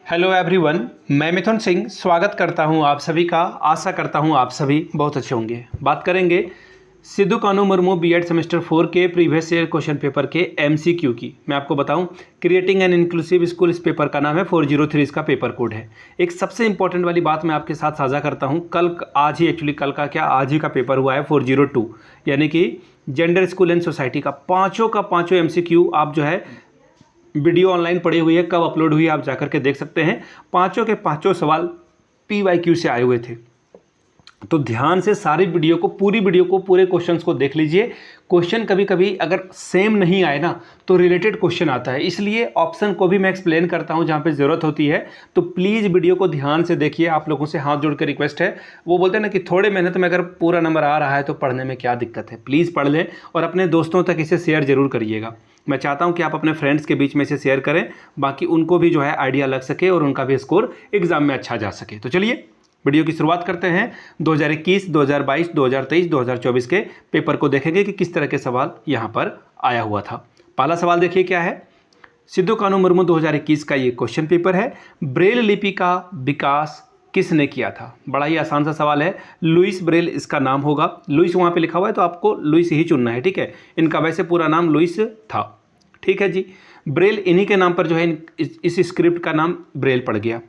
Hello everyone, मैं मिथुन सिंह स्वागत करता हूं आप सभी का। आशा करता हूं आप सभी बहुत अच्छे होंगे। बात करेंगे सिद्धू कानू मुर्मू बीएड सेमेस्टर 4 के प्रीवियस ईयर क्वेश्चन पेपर के एमसीक्यू की। मैं आपको बताऊं, क्रिएटिंग एन इंक्लूसिव स्कूल इस पेपर का नाम है, 403 इसका पेपर कोड है। एक सबसे इंपॉर्टेंट वाली बात मैं आपके साथ साझा करता हूँ। आज ही का पेपर हुआ है 402, यानी कि जेंडर स्कूल एंड सोसाइटी का पाँचों एमसीक्यू आप जो है वीडियो ऑनलाइन पड़ी हुई है, कब अपलोड हुई है आप जाकर के देख सकते हैं। पांचों के पांचों सवाल PYQ से आए हुए थे, तो ध्यान से पूरी वीडियो को पूरे क्वेश्चंस को देख लीजिए। क्वेश्चन कभी कभी अगर सेम नहीं आए ना तो रिलेटेड क्वेश्चन आता है, इसलिए ऑप्शन को भी मैं एक्सप्लेन करता हूं जहां पे ज़रूरत होती है। तो प्लीज़ वीडियो को ध्यान से देखिए। आप लोगों से हाथ जोड़ कर रिक्वेस्ट है, वो बोलते हैं ना कि थोड़े मेहनत में अगर पूरा नंबर आ रहा है तो पढ़ने में क्या दिक्कत है। प्लीज़ पढ़ लें और अपने दोस्तों तक इसे शेयर जरूर करिएगा। मैं चाहता हूं कि आप अपने फ्रेंड्स के बीच में इसे शेयर करें, बाकी उनको भी जो है आइडिया लग सके और उनका भी स्कोर एग्जाम में अच्छा जा सके। तो चलिए वीडियो की शुरुआत करते हैं। 2021, 2022, 2023, 2024 के पेपर को देखेंगे कि किस तरह के सवाल यहाँ पर आया हुआ था। पहला सवाल देखिए क्या है। सिद्धू कानू मुर्मू 2021 का ये क्वेश्चन पेपर है। ब्रेल लिपि का विकास किसने किया था? बड़ा ही आसान सा सवाल है। लुइस ब्रेल इसका नाम होगा। लुइस वहाँ पे लिखा हुआ है तो आपको लुइस ही चुनना है, ठीक है। इनका वैसे पूरा नाम लुइस था, ठीक है जी। ब्रेल इन्हीं के नाम पर जो है इस स्क्रिप्ट का नाम ब्रेल पड़ गया,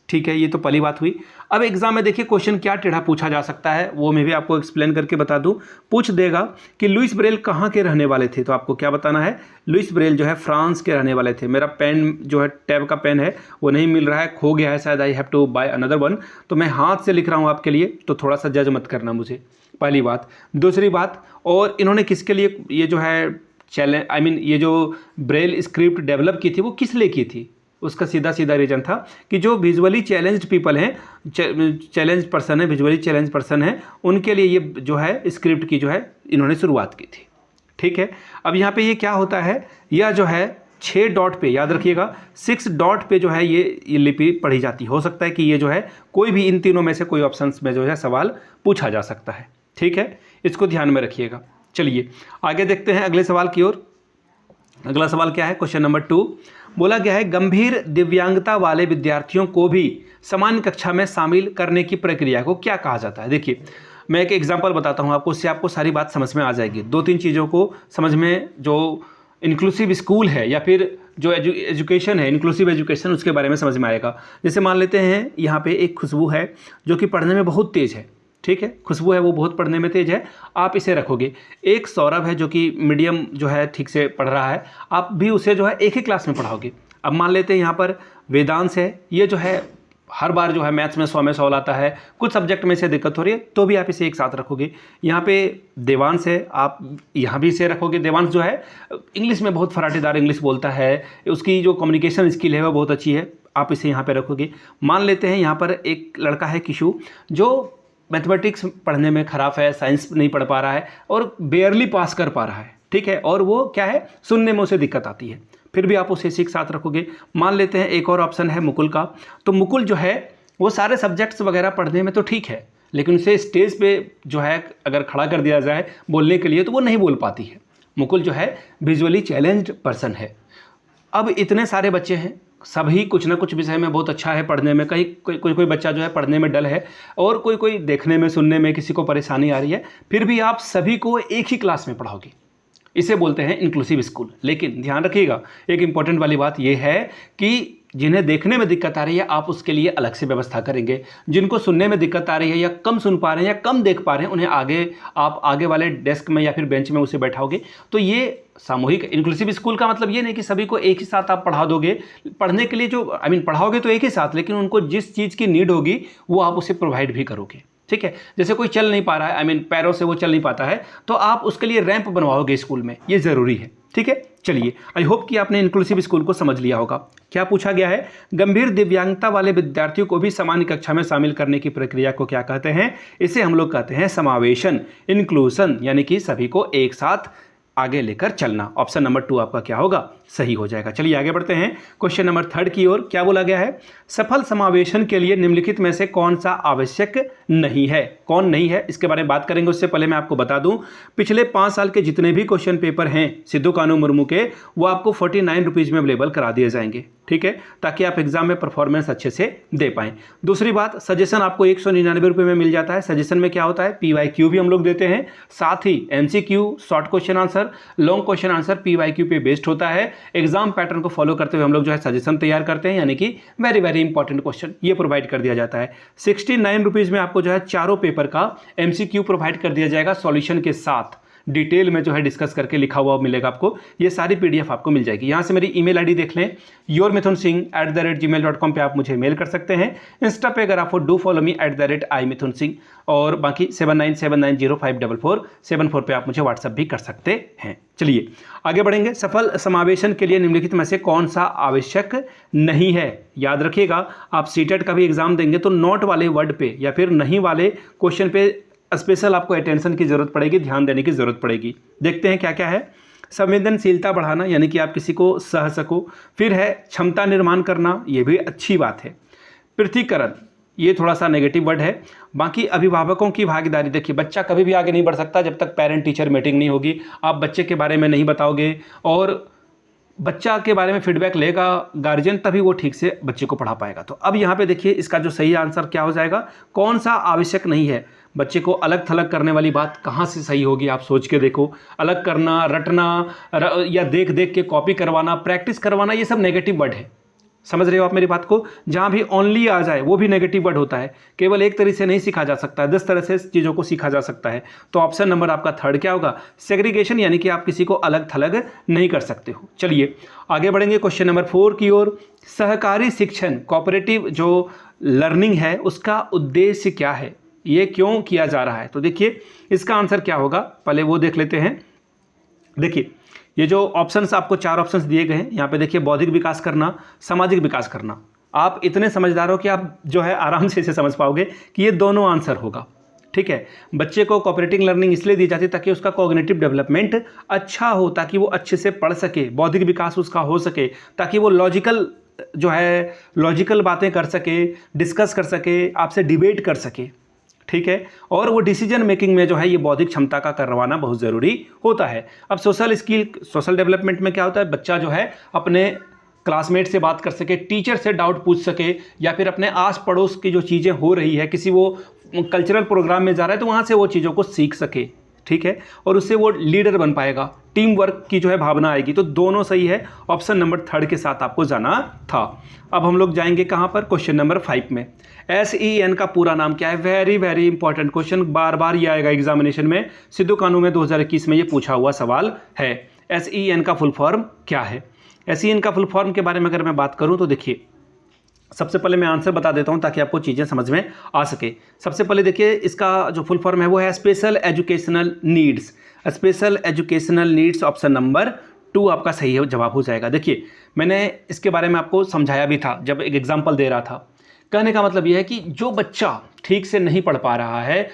ठीक है। ये तो पहली बात हुई। अब एग्जाम में देखिए क्वेश्चन क्या टेढ़ा पूछा जा सकता है, वो मैं भी आपको एक्सप्लेन करके बता दूं। पूछ देगा कि लुइस ब्रेल कहाँ के रहने वाले थे, तो आपको क्या बताना है। लुइस ब्रेल जो है फ्रांस के रहने वाले थे। मेरा पेन जो है टैब का पेन है वो नहीं मिल रहा है, खो गया है शायद। I have to buy another one, तो मैं हाथ से लिख रहा हूँ आपके लिए, तो थोड़ा सा जज मत करना मुझे। पहली बात। दूसरी बात, और इन्होंने किसके लिए ये जो है ये जो ब्रेल स्क्रिप्ट डेवलप की थी वो किस लिए की थी? उसका सीधा सीधा रीजन था कि जो विजुअली चैलेंज्ड पीपल हैं, विजुअली चैलेंज पर्सन हैं, उनके लिए ये जो है स्क्रिप्ट की जो है इन्होंने शुरुआत की थी, ठीक है। अब यहाँ पे ये क्या होता है, यह जो है 6 डॉट पे, याद रखिएगा 6 डॉट पे जो है ये लिपि पढ़ी जाती। हो सकता है कि ये जो है कोई भी इन तीनों में से कोई ऑप्शंस में जो है सवाल पूछा जा सकता है, ठीक है। इसको ध्यान में रखिएगा। चलिए आगे देखते हैं अगले सवाल की ओर। अगला सवाल क्या है, क्वेश्चन नंबर 2। बोला गया है गंभीर दिव्यांगता वाले विद्यार्थियों को भी सामान्य कक्षा में शामिल करने की प्रक्रिया को क्या कहा जाता है? देखिए मैं एक एग्जांपल बताता हूं आपको, उससे आपको सारी बात समझ में आ जाएगी। 2-3 चीज़ों को समझ में, जो इंक्लूसिव स्कूल है या फिर जो एजुकेशन है, इंक्लूसिव एजुकेशन, उसके बारे में समझ में आएगा। जैसे मान लेते हैं यहाँ पे एक खुशबू है जो कि पढ़ने में बहुत तेज़ है, ठीक है। खुशबू है वो बहुत पढ़ने में तेज है, आप इसे रखोगे। एक सौरभ है जो कि मीडियम जो है ठीक से पढ़ रहा है, आप भी उसे जो है एक ही क्लास में पढ़ाओगे। अब मान लेते हैं यहाँ पर वेदांश है, ये जो है हर बार जो है मैथ्स में 100 में 100 लाता है, कुछ सब्जेक्ट में इसे दिक्कत हो रही है, तो भी आप इसे एक साथ रखोगे। यहाँ पे देवांश है, आप यहाँ भी इसे रखोगे। देवांश जो है इंग्लिश में बहुत फराटेदार इंग्लिश बोलता है, उसकी जो कम्युनिकेशन स्किल है वो बहुत अच्छी है, आप इसे यहाँ पर रखोगे। मान लेते हैं यहाँ पर एक लड़का है किशु, जो मैथमेटिक्स पढ़ने में खराब है, साइंस नहीं पढ़ पा रहा है और बेयरली पास कर पा रहा है, ठीक है। और वो क्या है, सुनने में उसे दिक्कत आती है, फिर भी आप उसे इसी के साथ रखोगे। मान लेते हैं एक और ऑप्शन है मुकुल का, तो मुकुल जो है वो सारे सब्जेक्ट्स वगैरह पढ़ने में तो ठीक है, लेकिन उसे स्टेज पे जो है अगर खड़ा कर दिया जाए बोलने के लिए तो वो नहीं बोल पाती है। मुकुल जो है विजुअली चैलेंज्ड पर्सन है। अब इतने सारे बच्चे हैं, सभी कुछ ना कुछ विषय में बहुत अच्छा है पढ़ने में। कहीं कोई बच्चा जो है पढ़ने में डल है और कोई देखने में, सुनने में किसी को परेशानी आ रही है, फिर भी आप सभी को एक ही क्लास में पढ़ाओगे। इसे बोलते हैं इंक्लूसिव स्कूल। लेकिन ध्यान रखिएगा, एक इंपॉर्टेंट वाली बात यह है कि जिन्हें देखने में दिक्कत आ रही है आप उसके लिए अलग से व्यवस्था करेंगे। जिनको सुनने में दिक्कत आ रही है या कम सुन पा रहे हैं या कम देख पा रहे हैं, उन्हें आप आगे वाले डेस्क में या फिर बेंच में उसे बैठाओगे। तो ये सामूहिक इंक्लूसिव स्कूल का मतलब ये नहीं कि सभी को एक ही साथ आप पढ़ा दोगे। पढ़ने के लिए जो पढ़ाओगे तो एक ही साथ, लेकिन उनको जिस चीज़ की नीड होगी वो आप उसे प्रोवाइड भी करोगे, ठीक है। जैसे कोई चल नहीं पा रहा है, पैरों से वो चल नहीं पाता है, तो आप उसके लिए रैंप बनवाओगे स्कूल में, ये ज़रूरी है, ठीक है। चलिए आई होप कि आपने इंक्लूसिव स्कूल को समझ लिया होगा। क्या पूछा गया है, गंभीर दिव्यांगता वाले विद्यार्थियों को भी सामान्य कक्षा में शामिल करने की प्रक्रिया को क्या कहते हैं? इसे हम लोग कहते हैं समावेशन, इंक्लूसन, यानी कि सभी को एक साथ आगे लेकर चलना। ऑप्शन नंबर 2 आपका क्या होगा? सही हो जाएगा। चलिए आगे बढ़ते हैं क्वेश्चन नंबर 3 की ओर। क्या बोला गया है? सफल समावेशन के लिए निम्नलिखित में से कौन सा आवश्यक नहीं है? कौन नहीं है इसके बारे में बात करेंगे। उससे पहले मैं आपको बता दूं, पिछले 5 साल के जितने भी क्वेश्चन पेपर हैं सिद्धू कानू मुर्मू के, वो आपको 49 रुपीज़ में अवेलेबल करा दिए जाएंगे, ठीक है, ताकि आप एग्जाम में परफॉर्मेंस अच्छे से दे पाएं। दूसरी बात, सजेशन आपको 199 रुपये में मिल जाता है। सजेशन में क्या होता है? PYQ भी हम लोग देते हैं, साथ ही MCQ, short question answer, long question answer PYQ पे बेस्ड होता है। एग्जाम पैटर्न को फॉलो करते हुए हम लोग जो है सजेशन तैयार करते हैं, यानी कि वेरी वेरी इंपॉर्टेंट क्वेश्चन ये प्रोवाइड कर दिया जाता है। 69 रुपीज़ में आपको जो है चारों पेपर का MCQ प्रोवाइड कर दिया जाएगा सॉल्यूशन के साथ, डिटेल में जो है डिस्कस करके लिखा हुआ मिलेगा आपको। ये सारी PDF आपको मिल जाएगी। यहाँ से मेरी ईमेल आईडी देख लें, yourmithunsingh@gmail.com पे आप मुझे मेल कर सकते हैं। इंस्टा पे अगर आपको डू फॉलो मी @imithunsingh, और बाकी 7979054474 पे आप मुझे व्हाट्सअप भी कर सकते हैं। चलिए आगे बढ़ेंगे। सफल समावेशन के लिए निम्नलिखित में से कौन सा आवश्यक नहीं है? याद रखिएगा, आप सीटेट का भी एग्जाम देंगे तो नॉट वाले वर्ड पे या फिर नहीं वाले क्वेश्चन पे स्पेशल आपको अटेंशन की जरूरत पड़ेगी, ध्यान देने की जरूरत पड़ेगी। देखते हैं क्या क्या है। संवेदनशीलता बढ़ाना, यानी कि आप किसी को सह सको। फिर है क्षमता निर्माण करना, ये भी अच्छी बात है। पृथकीकरण, ये थोड़ा सा नेगेटिव वर्ड है। बाकी अभिभावकों की भागीदारी, देखिए बच्चा कभी भी आगे नहीं बढ़ सकता जब तक पेरेंट टीचर मीटिंग नहीं होगी। आप बच्चे के बारे में नहीं बताओगे और बच्चा के बारे में फीडबैक लेगा गार्जियन, तभी वो ठीक से बच्चे को पढ़ा पाएगा। तो अब यहाँ पे देखिए इसका जो सही आंसर क्या हो जाएगा, कौन सा आवश्यक नहीं है। बच्चे को अलग थलग करने वाली बात कहाँ से सही होगी, आप सोच के देखो। अलग करना, रटना या देख देख के कॉपी करवाना, प्रैक्टिस करवाना, ये सब नेगेटिव वर्ड है। समझ रहे हो आप मेरी बात को? जहाँ भी ओनली आ जाए वो भी नेगेटिव वर्ड होता है। केवल एक तरीके से नहीं सीखा जा सकता है, 10 तरह से चीज़ों को सीखा जा सकता है। तो ऑप्शन नंबर आपका 3 क्या होगा? सेग्रीगेशन, यानी कि आप किसी को अलग थलग नहीं कर सकते हो। चलिए आगे बढ़ेंगे क्वेश्चन नंबर 4 की ओर। सहकारी शिक्षण, कोऑपरेटिव जो लर्निंग है, उसका उद्देश्य क्या है? ये क्यों किया जा रहा है? तो देखिए इसका आंसर क्या होगा, पहले वो देख लेते हैं। देखिए ये जो ऑप्शंस आपको 4 ऑप्शंस दिए गए हैं, यहाँ पे देखिए बौद्धिक विकास करना, सामाजिक विकास करना। आप इतने समझदार हो कि आप जो है आराम से इसे समझ पाओगे कि ये दोनों आंसर होगा, ठीक है। बच्चे को कोऑपरेटिव लर्निंग इसलिए दी जाती है ताकि उसका कॉग्निटिव डेवलपमेंट अच्छा हो, ताकि वो अच्छे से पढ़ सके, बौद्धिक विकास उसका हो सके, ताकि वो लॉजिकल बातें कर सके, डिस्कस कर सके, आपसे डिबेट कर सके, ठीक है। और वो डिसीजन मेकिंग में जो है ये बौद्धिक क्षमता का करवाना बहुत ज़रूरी होता है। अब सोशल डेवलपमेंट में क्या होता है, बच्चा जो है अपने क्लासमेट से बात कर सके, टीचर से डाउट पूछ सके, या फिर अपने आस पड़ोस की जो चीज़ें हो रही है, किसी वो कल्चरल प्रोग्राम में जा रहा है तो वहाँ से वो चीज़ों को सीख सके, ठीक है, और उससे वो लीडर बन पाएगा, टीम वर्क की जो है भावना आएगी। तो दोनों सही है, ऑप्शन नंबर 3 के साथ आपको जाना था। अब हम लोग जाएंगे कहाँ पर? क्वेश्चन नंबर 5 में। SEN का पूरा नाम क्या है? वेरी वेरी इंपॉर्टेंट क्वेश्चन, बार बार ये आएगा एग्जामिनेशन में। सिद्धू कानू में 2021 में ये पूछा हुआ सवाल है। SEN का फुल फॉर्म क्या है? SEN का फुल फॉर्म के बारे में अगर मैं बात करूँ तो देखिए, सबसे पहले मैं आंसर बता देता हूं ताकि आपको चीज़ें समझ में आ सके। सबसे पहले देखिए इसका जो फुल फॉर्म है वो है special educational needs. Special educational needs, option number 2 आपका सही जवाब हो जाएगा। देखिए मैंने इसके बारे में आपको समझाया भी था जब एक एग्जाम्पल दे रहा था। कहने का मतलब यह है कि जो बच्चा ठीक से नहीं पढ़ पा रहा है,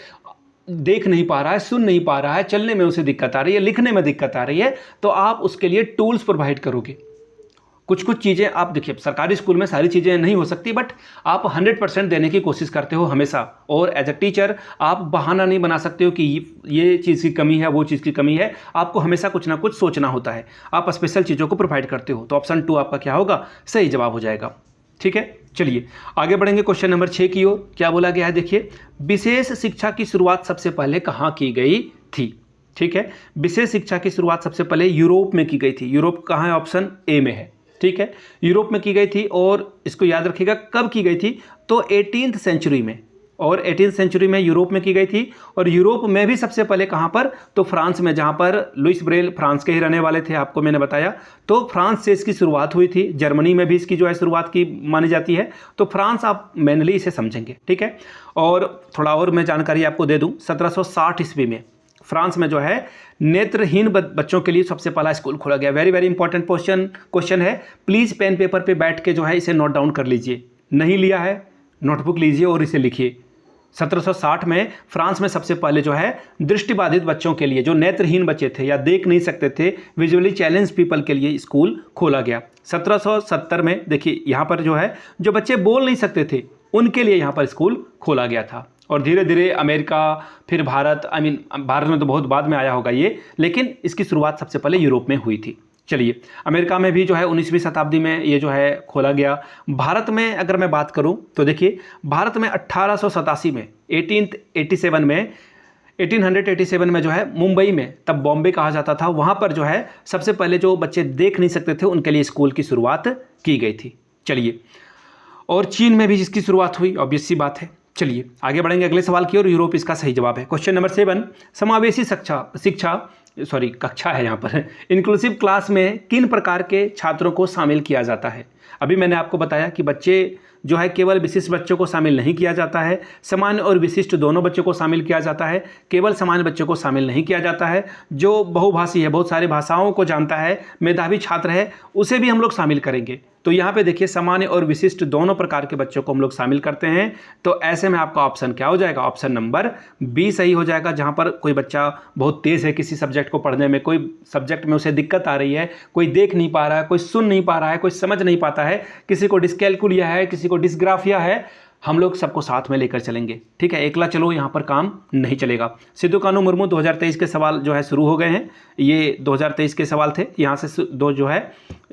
देख नहीं पा रहा है, सुन नहीं पा रहा है, चलने में उसे दिक्कत आ रही है, लिखने में दिक्कत आ रही है, तो आप उसके लिए टूल्स प्रोवाइड करोगे। कुछ चीज़ें आप देखिए, सरकारी स्कूल में सारी चीज़ें नहीं हो सकती, बट आप 100% देने की कोशिश करते हो हमेशा। और एज अ टीचर आप बहाना नहीं बना सकते हो कि ये चीज़ की कमी है, वो चीज़ की कमी है। आपको हमेशा कुछ ना कुछ सोचना होता है, आप स्पेशल चीज़ों को प्रोवाइड करते हो। तो ऑप्शन 2 आपका क्या होगा? सही जवाब हो जाएगा, ठीक है। चलिए आगे बढ़ेंगे क्वेश्चन नंबर 6 की ओर। क्या बोला गया है? देखिए विशेष शिक्षा की शुरुआत सबसे पहले कहाँ की गई थी? ठीक है, विशेष शिक्षा की शुरुआत सबसे पहले यूरोप में की गई थी। यूरोप कहाँ है? ऑप्शन ए में है, ठीक है, यूरोप में की गई थी। और इसको याद रखिएगा कब की गई थी, तो 18th सेंचुरी में। और 18th सेंचुरी में यूरोप में की गई थी। और यूरोप में भी सबसे पहले कहाँ पर? तो फ्रांस में, जहाँ पर लुइस ब्रेल फ्रांस के ही रहने वाले थे, आपको मैंने बताया। तो फ्रांस से इसकी शुरुआत हुई थी। जर्मनी में भी इसकी जो है शुरुआत की मानी जाती है। तो फ्रांस आप मेनली इसे समझेंगे, ठीक है। और थोड़ा और मैं जानकारी आपको दे दूँ, 1760 ईस्वी में फ्रांस में जो है नेत्रहीन बच्चों के लिए सबसे पहला स्कूल खोला गया। वेरी वेरी इंपॉर्टेंट क्वेश्चन है। प्लीज़ पेन पेपर पे बैठ के जो है इसे नोट डाउन कर लीजिए। नहीं लिया है, नोटबुक लीजिए और इसे लिखिए। 1760 में फ्रांस में सबसे पहले जो है दृष्टिबाधित बच्चों के लिए, जो नेत्रहीन बच्चे थे या देख नहीं सकते थे, विजुअली चैलेंज पीपल के लिए स्कूल खोला गया। 1770 में देखिए यहाँ पर जो है जो बच्चे बोल नहीं सकते थे उनके लिए यहाँ पर स्कूल खोला गया था। और धीरे धीरे अमेरिका, फिर भारत, भारत में तो बहुत बाद में आया होगा ये, लेकिन इसकी शुरुआत सबसे पहले यूरोप में हुई थी। चलिए, अमेरिका में भी जो है 19वीं शताब्दी में ये जो है खोला गया। भारत में अगर मैं बात करूं तो देखिए, भारत में 1887 में 1887 में जो है मुंबई में, तब बॉम्बे कहा जाता था, वहाँ पर जो है सबसे पहले जो बच्चे देख नहीं सकते थे उनके लिए स्कूल की शुरुआत की गई थी। चलिए, और चीन में भी जिसकी शुरुआत हुई, ऑब्वियस सी बात है। चलिए आगे बढ़ेंगे अगले सवाल की ओर। यूरोप इसका सही जवाब है। क्वेश्चन नंबर 7, समावेशी कक्षा है यहाँ पर। इंक्लूसिव क्लास में किन प्रकार के छात्रों को शामिल किया जाता है? अभी मैंने आपको बताया कि बच्चे जो है केवल विशिष्ट बच्चों को शामिल नहीं किया जाता है, सामान्य और विशिष्ट दोनों बच्चों को शामिल किया जाता है। केवल सामान्य बच्चों को शामिल नहीं किया जाता है। जो बहुभाषी है, बहुत सारी भाषाओं को जानता है, मेधावी छात्र है, उसे भी हम लोग शामिल करेंगे। तो यहाँ पे देखिए, सामान्य और विशिष्ट दोनों प्रकार के बच्चों को हम लोग शामिल करते हैं। तो ऐसे में आपका ऑप्शन क्या हो जाएगा? ऑप्शन नंबर बी सही हो जाएगा। जहाँ पर कोई बच्चा बहुत तेज़ है किसी सब्जेक्ट को पढ़ने में, कोई सब्जेक्ट में उसे दिक्कत आ रही है, कोई देख नहीं पा रहा है, कोई सुन नहीं पा रहा है, कोई समझ नहीं पाता है, किसी को डिस्कैलकुलिया है, किसी को डिस्ग्राफिया है, हम लोग सबको साथ में लेकर चलेंगे। ठीक है, एकला चलो यहाँ पर काम नहीं चलेगा। सिद्धू कानू मुर्मू 2023 के सवाल जो है शुरू हो गए हैं। ये 2023 के सवाल थे, यहाँ से दो जो है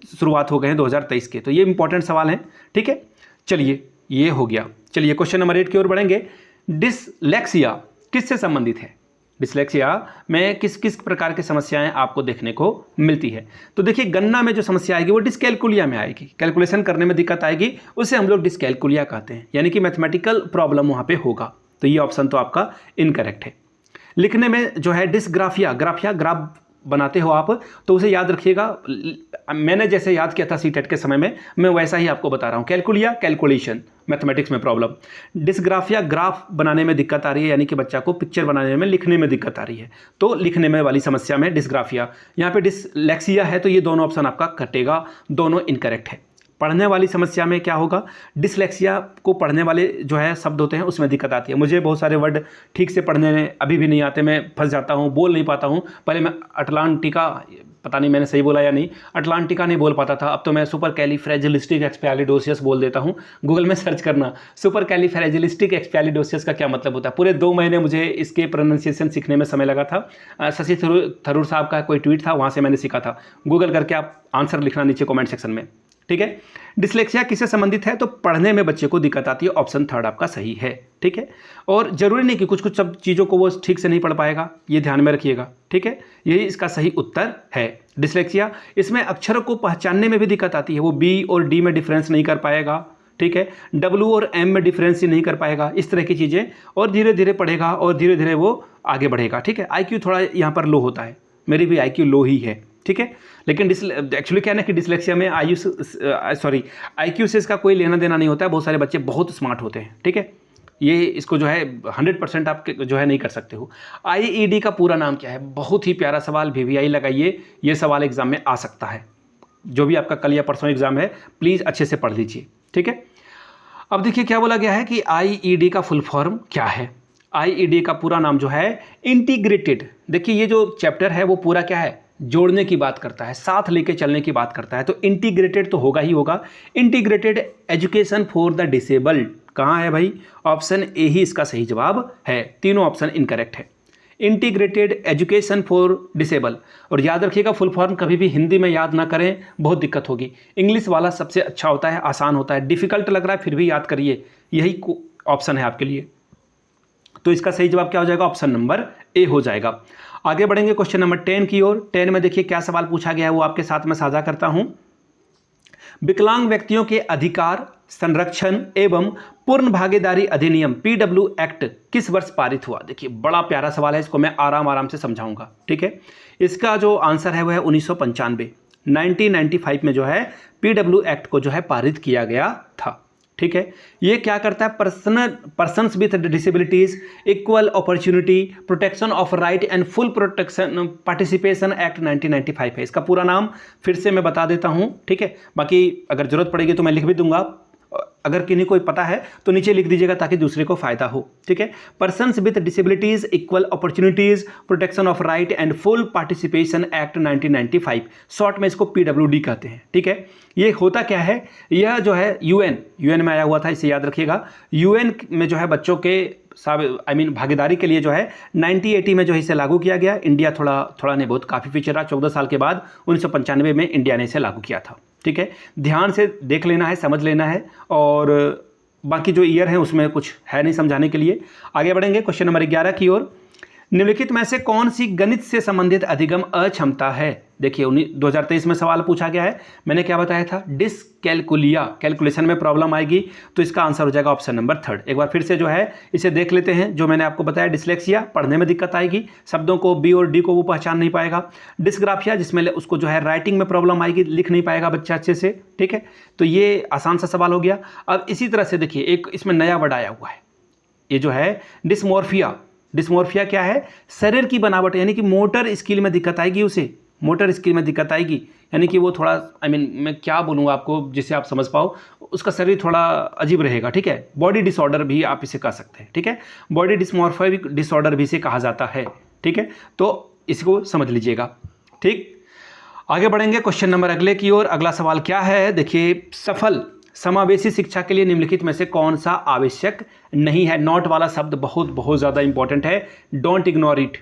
शुरुआत हो गए हैं 2023 के। तो ये इंपॉर्टेंट सवाल हैं। ठीक है, चलिए ये हो गया। चलिए क्वेश्चन नंबर 8 की ओर बढ़ेंगे। डिसलेक्सिया किससे संबंधित है? डिसलेक्सिया में किस किस प्रकार की समस्याएं आपको देखने को मिलती है? तो देखिए, गणना में जो समस्या आएगी वो डिस्कैलकुलिया में आएगी। कैलकुलेशन करने में दिक्कत आएगी, उसे हम लोग डिस्कैलकुलिया कहते हैं, यानी कि मैथमेटिकल प्रॉब्लम वहाँ पे होगा। तो ये ऑप्शन तो आपका इनकरेक्ट है। लिखने में जो है डिस्ग्राफिया, ग्राफ बनाते हो आप, तो उसे याद रखिएगा। मैंने जैसे याद किया था सीटेट के समय में, मैं वैसा ही आपको बता रहा हूँ। कैलकुलिया कैलकुलेशन, मैथमेटिक्स में प्रॉब्लम। डिस्ग्राफिया ग्राफ बनाने में दिक्कत आ रही है, यानी कि बच्चा को पिक्चर बनाने में, लिखने में दिक्कत आ रही है, तो लिखने में वाली समस्या में डिस्ग्राफिया। यहाँ पे डिसलेक्सिया है, तो ये दोनों ऑप्शन आपका कटेगा, दोनों इनकरेक्ट है। पढ़ने वाली समस्या में क्या होगा? डिसलेक्सिया को पढ़ने वाले जो है शब्द होते हैं उसमें दिक्कत आती है। मुझे बहुत सारे वर्ड ठीक से पढ़ने में अभी भी नहीं आते, मैं फंस जाता हूँ, बोल नहीं पाता हूँ। पहले मैं अटलांटिका, पता नहीं मैंने सही बोला या नहीं, अटलांटिका नहीं बोल पाता था, अब तो मैं सुपर कैलीफ्रेजिलिस्टिक एक्सपियालिडोसियस बोल देता हूँ। गूगल में सर्च करना सुपर कैलीफ्रेजिलिस्टिक एक्सपियालिडोसियस का क्या मतलब होता है। पूरे 2 महीने मुझे इसके प्रोनाउंसिएशन सीखने में समय लगा था। शशि थरूर साहब का कोई ट्वीट था, वहाँ से मैंने सीखा था। गूगल करके आप आंसर लिखना नीचे कॉमेंट सेक्शन में। ठीक है, डिसलेक्सिया किससे संबंधित है? तो पढ़ने में बच्चे को दिक्कत आती है, ऑप्शन 3 आपका सही है। ठीक है, और जरूरी नहीं कि कुछ कुछ सब चीज़ों को वो ठीक से नहीं पढ़ पाएगा, ये ध्यान में रखिएगा। ठीक है, यही इसका सही उत्तर है। डिसलेक्सिया, इसमें अक्षरों को पहचानने में भी दिक्कत आती है, वो बी और डी में डिफरेंस नहीं कर पाएगा। ठीक है, डब्ल्यू और एम में डिफरेंस ही नहीं कर पाएगा, इस तरह की चीज़ें, और धीरे धीरे पढ़ेगा और धीरे धीरे वो आगे बढ़ेगा। ठीक है, IQ थोड़ा यहाँ पर लो होता है, मेरी भी IQ लो ही है। ठीक है, लेकिन एक्चुअली क्या है ना कि डिसलेक्सिया में IQ से इसका कोई लेना देना नहीं होता है। बहुत सारे बच्चे बहुत स्मार्ट होते हैं। ठीक है, ये इसको जो है 100% आप जो है नहीं कर सकते हो। IED का पूरा नाम क्या है? बहुत ही प्यारा सवाल, VVI लगाइए, ये सवाल एग्जाम में आ सकता है। जो भी आपका कल या परसों एग्जाम है, प्लीज़ अच्छे से पढ़ लीजिए। ठीक है, अब देखिए क्या बोला गया है कि IED का फुल फॉर्म क्या है। IED का पूरा नाम जो है इंटीग्रेटेड, देखिए ये जो चैप्टर है वो पूरा क्या है? जोड़ने की बात करता है, साथ लेके चलने की बात करता है, तो इंटीग्रेटेड तो होगा ही होगा। Integrated education for the disabled कहाँ है भाई? ऑप्शन ए ही इसका सही जवाब है, तीनों ऑप्शन इनकरेक्ट है। इंटीग्रेटेड एजुकेशन फॉर डिसेबल, और याद रखिएगा फुल फॉर्म कभी भी हिंदी में याद ना करें, बहुत दिक्कत होगी। इंग्लिश वाला सबसे अच्छा होता है, आसान होता है। डिफिकल्ट लग रहा है फिर भी याद करिए, यही ऑप्शन है आपके लिए। तो इसका सही जवाब क्या हो जाएगा? ऑप्शन नंबर ए हो जाएगा। आगे बढ़ेंगे क्वेश्चन नंबर 10 की ओर। 10 में देखिए क्या सवाल पूछा गया है, वो आपके साथ में साझा करता हूं। विकलांग व्यक्तियों के अधिकार संरक्षण एवं पूर्ण भागीदारी अधिनियम PW एक्ट किस वर्ष पारित हुआ? देखिए बड़ा प्यारा सवाल है, इसको मैं आराम से समझाऊंगा। ठीक है, इसका जो आंसर है वो है 1995, 1995 में जो है PW एक्ट को जो है पारित किया गया था। ठीक है, ये क्या करता है? Persons with disabilities, equal opportunity, protection of right and full protection participation act 1995 है। इसका पूरा नाम फिर से मैं बता देता हूं। ठीक है, बाकी अगर जरूरत पड़ेगी तो मैं लिख भी दूंगा। अगर किन्हीं को पता है तो नीचे लिख दीजिएगा ताकि दूसरे को फायदा हो, ठीक है। Persons with disabilities equal opportunities protection of right and full participation act 1995, short में इसको PWD कहते हैं, ठीक है। ये होता क्या है, यह जो है यूएन में आया हुआ था, इसे याद रखिएगा। यूएन में जो है बच्चों के भागीदारी के लिए जो है 1980 में जो है इसे लागू किया गया। इंडिया थोड़ा नहीं बहुत काफ़ी पीछे रहा, 14 साल के बाद 1995 में इंडिया ने इसे लागू किया था, ठीक है। ध्यान से देख लेना है, समझ लेना है, और बाकी जो ईयर है उसमें कुछ है नहीं समझाने के लिए। आगे बढ़ेंगे क्वेश्चन नंबर 11 की ओर। निम्नलिखित में से कौन सी गणित से संबंधित अधिगम अक्षमता है? देखिए 2023 में सवाल पूछा गया है, मैंने क्या बताया था, डिसकैलकुलिया, कैलकुलेशन में प्रॉब्लम आएगी, तो इसका आंसर हो जाएगा ऑप्शन नंबर 3। एक बार फिर से जो है इसे देख लेते हैं। जो मैंने आपको बताया, डिसलेक्सिया, पढ़ने में दिक्कत आएगी, शब्दों को बी और डी को वो पहचान नहीं पाएगा। डिस्ग्राफिया, जिसमें उसको जो है राइटिंग में प्रॉब्लम आएगी, लिख नहीं पाएगा बच्चा अच्छे से, ठीक है। तो ये आसान सा सवाल हो गया। अब इसी तरह से देखिए एक इसमें नया वर्ड आया हुआ है, ये जो है डिस्मोर्फिया। डिस्मोर्फिया क्या है, शरीर की बनावट, यानी कि मोटर स्किल में दिक्कत आएगी, उसे मोटर स्किल में दिक्कत आएगी, यानी कि वो थोड़ा मैं क्या बोलूँ आपको जिससे आप समझ पाओ, उसका शरीर थोड़ा अजीब रहेगा, ठीक है। बॉडी डिसऑर्डर भी आप इसे कह सकते हैं, ठीक है। बॉडी डिस्मॉर्फिक डिसऑर्डर भी इसे कहा जाता है, ठीक है। तो इसको समझ लीजिएगा, ठीक। आगे बढ़ेंगे क्वेश्चन नंबर अगले की ओर। अगला सवाल क्या है, देखिए, सफल समावेशी शिक्षा के लिए निम्नलिखित में से कौन सा आवश्यक नहीं है? नॉट वाला शब्द बहुत ज़्यादा इंपॉर्टेंट है, डोंट इग्नोर इट।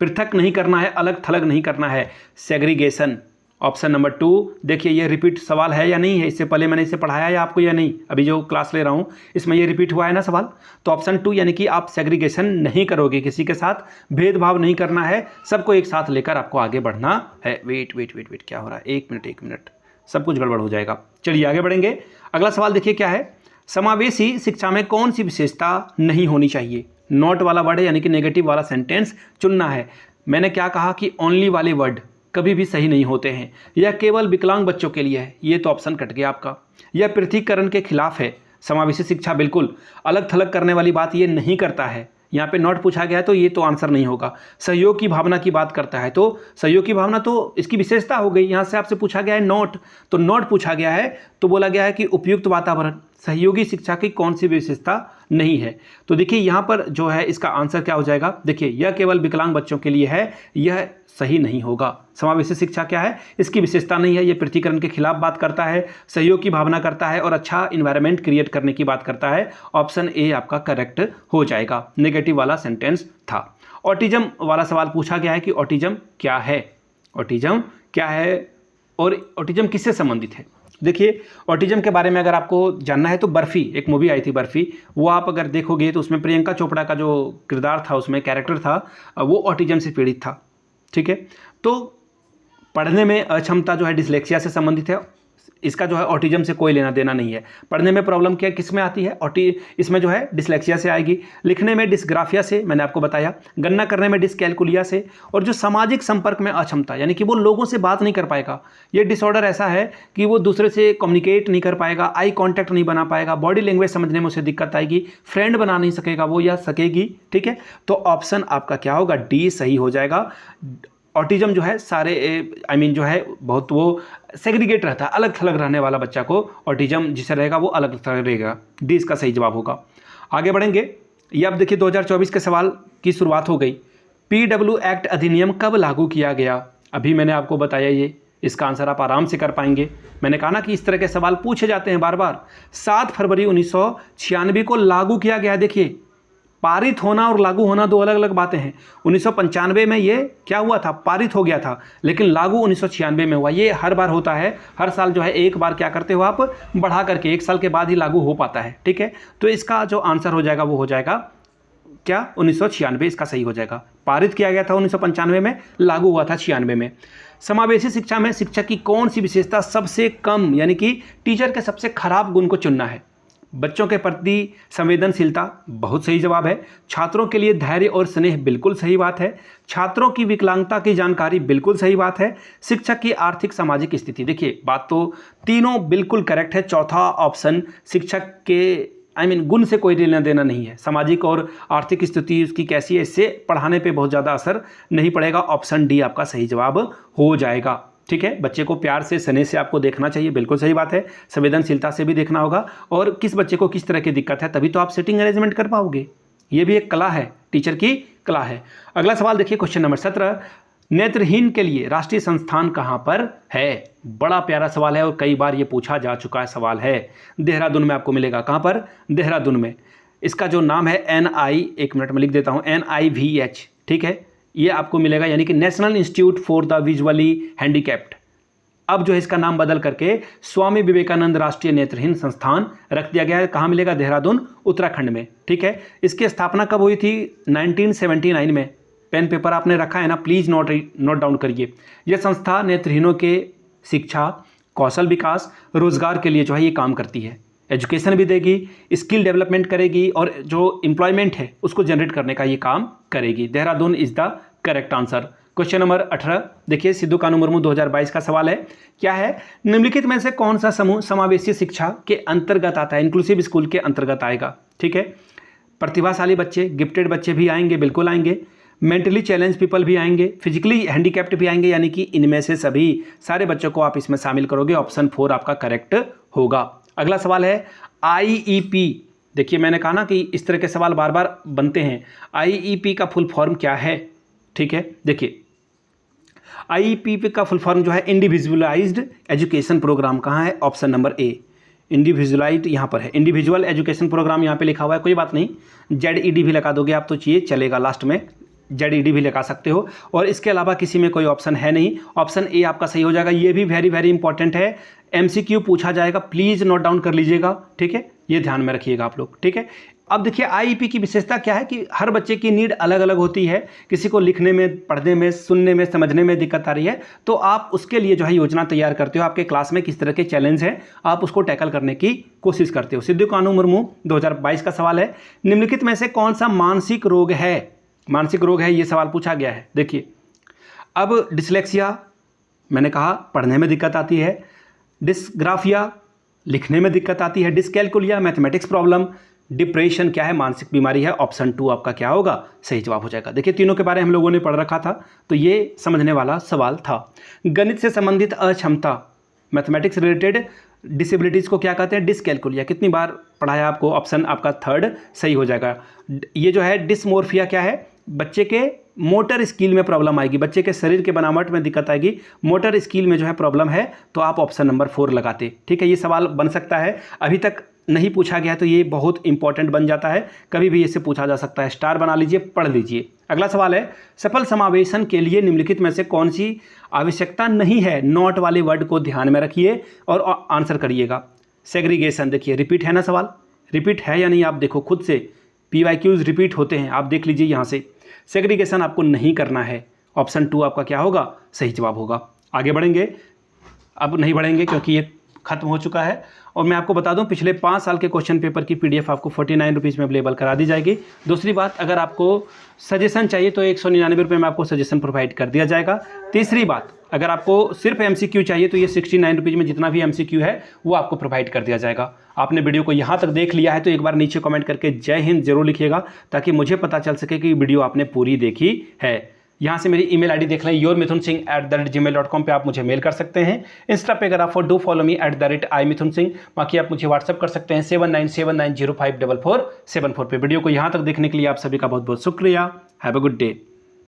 पृथक नहीं करना है, अलग थलग नहीं करना है, सेग्रीगेशन, ऑप्शन नंबर 2। देखिए ये रिपीट सवाल है या नहीं है, इससे पहले मैंने इसे पढ़ाया है आपको या नहीं, अभी जो क्लास ले रहा हूँ इसमें ये रिपीट हुआ है ना सवाल, तो ऑप्शन 2, यानी कि आप सेग्रीगेशन नहीं करोगे, किसी के साथ भेदभाव नहीं करना है, सबको एक साथ लेकर आपको आगे बढ़ना है। वेट क्या हो रहा है, एक मिनट, सब कुछ गड़बड़ हो जाएगा। चलिए आगे बढ़ेंगे। अगला सवाल देखिए क्या है, समावेशी शिक्षा में कौन सी विशेषता नहीं होनी चाहिए? नॉट वाला वर्ड है, यानी कि नेगेटिव वाला सेंटेंस चुनना है। मैंने क्या कहा कि ओनली वाले वर्ड कभी भी सही नहीं होते हैं। यह केवल विकलांग बच्चों के लिए है, ये तो ऑप्शन कट गया आपका। यह पृथकीकरण के खिलाफ है, समावेशी शिक्षा बिल्कुल अलग थलग करने वाली बात ये नहीं करता है। यहाँ पे नॉट पूछा गया है तो ये तो आंसर नहीं होगा। सहयोग की भावना की बात करता है, तो सहयोग की भावना तो इसकी विशेषता हो गई। यहाँ से आपसे पूछा गया है नॉट, तो नॉट पूछा गया है तो बोला गया है कि उपयुक्त वातावरण, सहयोगी शिक्षा की कौन सी विशेषता नहीं है? तो देखिए यहाँ पर जो है इसका आंसर क्या हो जाएगा, देखिए यह केवल विकलांग बच्चों के लिए है, यह सही नहीं होगा। समावेशी शिक्षा क्या है, इसकी विशेषता नहीं है, ये पृथकीकरण के खिलाफ बात करता है, सहयोग की भावना करता है और अच्छा इन्वायरमेंट क्रिएट करने की बात करता है। ऑप्शन ए आपका करेक्ट हो जाएगा, नेगेटिव वाला सेंटेंस था। ऑटिज्म वाला सवाल पूछा गया है कि ऑटिज्म क्या है, ऑटिज्म क्या है और ऑटिज्म किससे संबंधित है? देखिए ऑटिज्म के बारे में अगर आपको जानना है तो बर्फी, एक मूवी आई थी बर्फी, वो आप अगर देखोगे तो उसमें प्रियंका चोपड़ा का जो किरदार था, उसमें कैरेक्टर था, वो ऑटिज्म से पीड़ित था, ठीक है। तो पढ़ने में अक्षमता जो है डिसलेक्सिया से संबंधित है, इसका जो है ऑटिज्म से कोई लेना देना नहीं है। पढ़ने में प्रॉब्लम क्या किस में आती है, इसमें जो है डिसलेक्सिया से आएगी। लिखने में डिस्ग्राफिया से, मैंने आपको बताया। गणना करने में डिसकैलकुलिया से। और जो सामाजिक संपर्क में अक्षमता, यानी कि वो लोगों से बात नहीं कर पाएगा। ये डिसऑर्डर ऐसा है कि वो दूसरे से कम्युनिकेट नहीं कर पाएगा, आई कॉन्टैक्ट नहीं बना पाएगा, बॉडी लैंग्वेज समझने में उसे दिक्कत आएगी, फ्रेंड बना नहीं सकेगा वो या सकेगी, ठीक है। तो ऑप्शन आपका क्या होगा, डी सही हो जाएगा। ऑटिज्म जो है सारे जो है बहुत वो सेग्रीगेट रहता है, अलग थलग रहने वाला बच्चा को ऑटिज्म जिसे रहेगा वो अलग थलग रहेगा। डी इसका सही जवाब होगा। आगे बढ़ेंगे। ये अब देखिए 2024 के सवाल की शुरुआत हो गई। PW एक्ट अधिनियम कब लागू किया गया? अभी मैंने आपको बताया ये, इसका आंसर आप आराम से कर पाएंगे। मैंने कहा ना कि इस तरह के सवाल पूछे जाते हैं बार बार। 7 फरवरी 1996 को लागू किया गया। देखिए पारित होना और लागू होना दो अलग अलग बातें हैं। 1995 में ये क्या हुआ था, पारित हो गया था, लेकिन लागू 1996 में हुआ। ये हर बार होता है, हर साल जो है एक बार क्या करते हो आप, बढ़ा करके 1 साल के बाद ही लागू हो पाता है, ठीक है। तो इसका जो आंसर हो जाएगा वो हो जाएगा क्या, 1996 इसका सही हो जाएगा। पारित किया गया था 1995 में, लागू हुआ था 96 में। समावेशी शिक्षा में शिक्षक की कौन सी विशेषता सबसे कम, यानी कि टीचर के सबसे खराब गुण को चुनना है? बच्चों के प्रति संवेदनशीलता, बहुत सही जवाब है। छात्रों के लिए धैर्य और स्नेह, बिल्कुल सही बात है। छात्रों की विकलांगता की जानकारी, बिल्कुल सही बात है। शिक्षक की आर्थिक सामाजिक स्थिति, देखिए बात तो तीनों बिल्कुल करेक्ट है। चौथा ऑप्शन शिक्षक के गुण से कोई लेना देना नहीं है। सामाजिक और आर्थिक स्थिति उसकी कैसी है, इससे पढ़ाने पे बहुत ज़्यादा असर नहीं पड़ेगा। ऑप्शन डी आपका सही जवाब हो जाएगा। ठीक है, बच्चे को प्यार से स्नेह से आपको देखना चाहिए, बिल्कुल सही बात है। संवेदनशीलता से भी देखना होगा, और किस बच्चे को किस तरह की दिक्कत है, तभी तो आप सिटिंग अरेंजमेंट कर पाओगे। ये भी एक कला है, टीचर की कला है। अगला सवाल देखिए, क्वेश्चन नंबर 17, नेत्रहीन के लिए राष्ट्रीय संस्थान कहाँ पर है? बड़ा प्यारा सवाल है और कई बार ये पूछा जा चुका है सवाल है। देहरादून में आपको मिलेगा। कहाँ पर? देहरादून में। इसका जो नाम है एक मिनट में लिख देता हूँ, NIVH, ठीक है, ये आपको मिलेगा, यानी कि national institute for the visually handicapped. अब जो है इसका नाम बदल करके स्वामी विवेकानंद राष्ट्रीय नेत्रहीन संस्थान रख दिया गया है। कहाँ मिलेगा? देहरादून, उत्तराखंड में, ठीक है। इसकी स्थापना कब हुई थी? 1979 में। पेन पेपर आपने रखा है ना, प्लीज़ नोट डाउन करिए। यह संस्था नेत्रहीनों के शिक्षा, कौशल विकास, रोजगार के लिए जो है ये काम करती है। एजुकेशन भी देगी, स्किल डेवलपमेंट करेगी, और जो एम्प्लॉयमेंट है उसको जनरेट करने का ये काम करेगी। Dehradun is the correct answer. Question number 18 देखिए, सिद्धू कानू मुर्मू 2022 का सवाल है। क्या है? निम्नलिखित में से कौन सा समूह समावेशी शिक्षा के अंतर्गत आता है? इंक्लूसिव स्कूल के अंतर्गत आएगा, ठीक है। प्रतिभाशाली बच्चे, गिफ्टेड बच्चे भी आएंगे, बिल्कुल आएंगे। मेंटली चैलेंज पीपल भी आएंगे, फिजिकली हैंडीकैप्ड भी आएंगे, यानी कि इनमें से सभी सारे बच्चों को आप इसमें शामिल करोगे। ऑप्शन 4 आपका करेक्ट होगा। अगला सवाल है IEP। देखिए, मैंने कहा ना कि इस तरह के सवाल बार बार बनते हैं। IEP का फुल फॉर्म क्या है? ठीक है, देखिए, IEP का फुल फॉर्म जो है इंडिविजुअलाइज्ड एजुकेशन प्रोग्राम। कहाँ है? ऑप्शन नंबर A, इंडिविजुअलाइज्ड यहाँ पर है। इंडिविजुअल एजुकेशन प्रोग्राम यहाँ पे लिखा हुआ है, कोई बात नहीं, ZED भी लगा दोगे आप तो ये चलेगा, लास्ट में ZED भी लगा सकते हो। और इसके अलावा किसी में कोई ऑप्शन है नहीं, ऑप्शन A आपका सही हो जाएगा। ये भी वेरी वेरी इंपॉर्टेंट है, MCQ पूछा जाएगा, प्लीज़ नोट डाउन कर लीजिएगा, ठीक है, ये ध्यान में रखिएगा आप लोग, ठीक है। अब देखिए, IEP की विशेषता क्या है कि हर बच्चे की नीड अलग अलग होती है। किसी को लिखने में, पढ़ने में, सुनने में, समझने में दिक्कत आ रही है, तो आप उसके लिए जो है योजना तैयार करते हो। आपके क्लास में किस तरह के चैलेंज हैं, आप उसको टैकल करने की कोशिश करते हो। सिद्धू कानू मुर्मू 2022 का सवाल है, निम्नलिखित में से कौन सा मानसिक रोग है? मानसिक रोग है, ये सवाल पूछा गया है। देखिए, अब डिसलेक्सिया, मैंने कहा पढ़ने में दिक्कत आती है, डिस्ग्राफिया लिखने में दिक्कत आती है, डिस्कैलकुलिया मैथमेटिक्स प्रॉब्लम, डिप्रेशन क्या है? मानसिक बीमारी है। ऑप्शन 2 आपका क्या होगा? सही जवाब हो जाएगा। देखिए, तीनों के बारे में हम लोगों ने पढ़ रखा था, तो ये समझने वाला सवाल था। गणित से संबंधित अक्षमता, मैथमेटिक्स रिलेटेड डिसेबिलिटीज़ को क्या कहते हैं? डिस्कैलकुलिया। कितनी बार पढ़ाया आपको? ऑप्शन आपका 3 सही हो जाएगा। ये जो है डिस्मोर्फिया क्या है? बच्चे के मोटर स्किल में प्रॉब्लम आएगी, बच्चे के शरीर के बनावट में दिक्कत आएगी, मोटर स्किल में जो है प्रॉब्लम है, तो आप ऑप्शन नंबर 4 लगाते, ठीक है। ये सवाल बन सकता है, अभी तक नहीं पूछा गया, तो ये बहुत इंपॉर्टेंट बन जाता है, कभी भी इससे पूछा जा सकता है। स्टार बना लीजिए, पढ़ लीजिए। अगला सवाल है, सफल समावेशन के लिए निम्नलिखित में से कौन सी आवश्यकता नहीं है? नॉट वाले वर्ड को ध्यान में रखिए और आंसर करिएगा। सेग्रीगेशन, देखिए रिपीट है ना सवाल, रिपीट है या नहीं आप देखो खुद से, PYQs रिपीट होते हैं, आप देख लीजिए यहाँ से। सेग्रीगेशन आपको नहीं करना है। ऑप्शन 2 आपका क्या होगा? सही जवाब होगा। आगे बढ़ेंगे, अब नहीं बढ़ेंगे क्योंकि ये खत्म हो चुका है। और मैं आपको बता दूं, पिछले 5 साल के क्वेश्चन पेपर की PDF आपको 49 रुपीज़ में अवेलेबल करा दी जाएगी। दूसरी बात, अगर आपको सजेशन चाहिए तो 199 रुपये में आपको सजेशन प्रोवाइड कर दिया जाएगा। तीसरी बात, अगर आपको सिर्फ MCQ चाहिए तो ये 69 रुपीज़ में जितना भी MCQ है वो आपको प्रोवाइड कर दिया जाएगा। आपने वीडियो को यहाँ तक देख लिया है तो एक बार नीचे कमेंट करके जय हिंद जरूर लिखिएगा, ताकि मुझे पता चल सके कि वीडियो आपने पूरी देखी है। यहाँ से मेरी email ID देख लें, yourmithunsingh@gmail.com पे आप मुझे मेल कर सकते हैं। इंस्टा पे अगर आप डू फॉलो मी @imithunsingh, बाकी आप मुझे व्हाट्सअप कर सकते हैं 7979054474 पे। वीडियो को यहाँ तक देखने के लिए आप सभी का बहुत बहुत शुक्रिया। Have a good day.